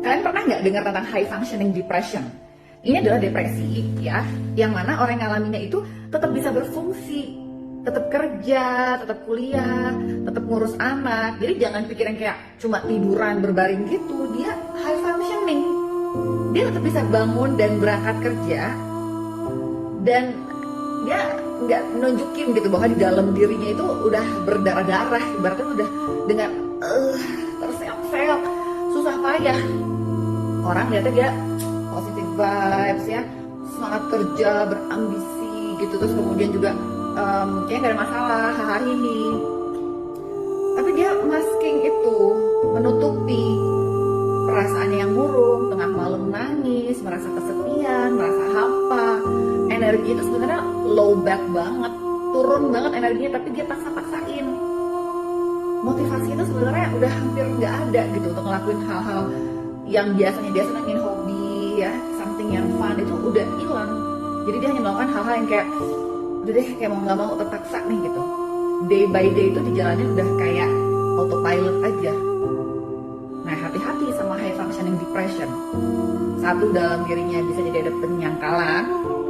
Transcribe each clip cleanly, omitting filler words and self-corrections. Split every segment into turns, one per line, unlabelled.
Kalian pernah nggak dengar tentang high functioning depression? Ini adalah depresi ya, yang mana orang yang ngalaminnya itu tetap bisa berfungsi, tetap kerja, tetap kuliah, tetap ngurus anak. Jadi jangan pikirin kayak cuma tiduran berbaring gitu. Dia high functioning, dia tetap bisa bangun dan berangkat kerja, dan dia nggak nunjukin gitu bahwa di dalam dirinya itu udah berdarah-darah, ibaratnya udah dengan terseok-seok, susah payah. Orang lihatnya dia positive vibes ya, semangat kerja, berambisi gitu, terus kemudian juga kayaknya gak ada masalah, hahaha. Tapi dia masking itu, menutupi perasaannya yang murung, tengah malam nangis, merasa kesepian, merasa hampa. Energi itu sebenarnya low back banget, turun banget energinya, tapi dia paksa-paksain. Motivasi itu sebenarnya udah hampir nggak ada gitu untuk ngelakuin hal-hal yang biasanya dia senengin, hobi ya, something yang fun, itu udah hilang. Jadi dia hanya melakukan hal-hal yang kayak udah deh, kayak mau nggak mau terpaksa nih gitu. Day by day itu dijalani udah kayak autopilot aja. Nah, hati-hati sama high functioning depression. Satu, dalam dirinya bisa jadi ada penyangkalan,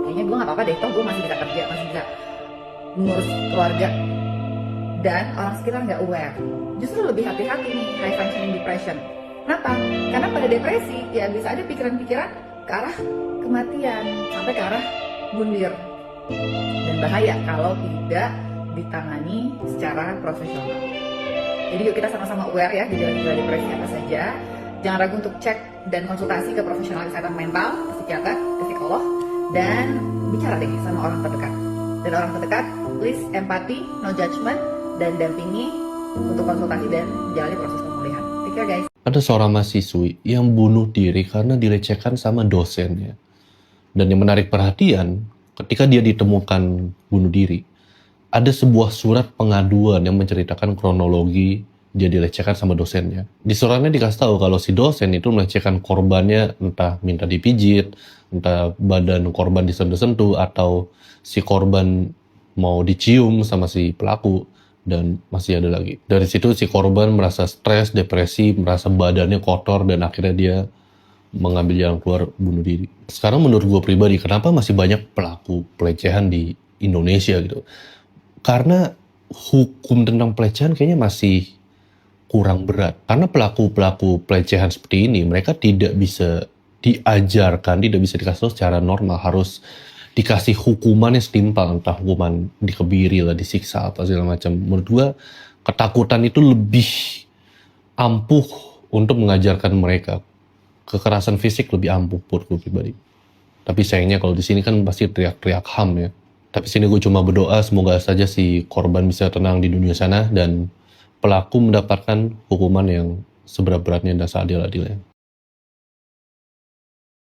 kayaknya gue nggak apa-apa deh, toh gue masih bisa kerja, masih bisa ngurus keluarga, dan orang sekitar nggak aware. Justru lebih hati-hati nih high functioning depression. Kenapa? Karena pada depresi ya bisa ada pikiran-pikiran ke arah kematian, sampai ke arah bunuh. Dan bahaya kalau tidak ditangani secara profesional. Jadi yuk kita sama-sama aware ya gejala-gejala depresi apa saja. Jangan ragu untuk cek dan konsultasi ke profesional kesehatan mental, ke psikiater, ke psikolog, dan bicara deh sama orang terdekat. Dan orang terdekat, please empati, no judgment, dan dampingi untuk konsultasi dan menjalani proses pemulihan. Take care guys.
Ada seorang mahasiswi yang bunuh diri karena dilecehkan sama dosennya. Dan yang menarik perhatian, ketika dia ditemukan bunuh diri, ada sebuah surat pengaduan yang menceritakan kronologi dia dilecehkan sama dosennya. Di suratnya dikasih tahu kalau si dosen itu melecehkan korbannya, entah minta dipijit, entah badan korban disentuh-sentuh, atau si korban mau dicium sama si pelaku. Dan masih ada lagi. Dari situ si korban merasa stres, depresi, merasa badannya kotor, dan akhirnya dia mengambil jalan keluar bunuh diri. Sekarang menurut gue pribadi, kenapa masih banyak pelaku pelecehan di Indonesia gitu? Karena hukum tentang pelecehan kayaknya masih kurang berat. Karena pelaku-pelaku pelecehan seperti ini, mereka tidak bisa diajarkan, tidak bisa dikasih tahu secara normal, harus dikasih hukuman yang setimpal, entah hukuman dikebiri lah, disiksa atau segala macam. Menurut gue ketakutan itu lebih ampuh untuk mengajarkan mereka. Kekerasan fisik lebih ampuh buat gue pribadi. Tapi sayangnya kalau di sini kan pasti teriak-teriak HAM ya. Tapi sini gue cuma berdoa semoga saja si korban bisa tenang di dunia sana dan pelaku mendapatkan hukuman yang seberat-beratnya dan seadil-adilnya.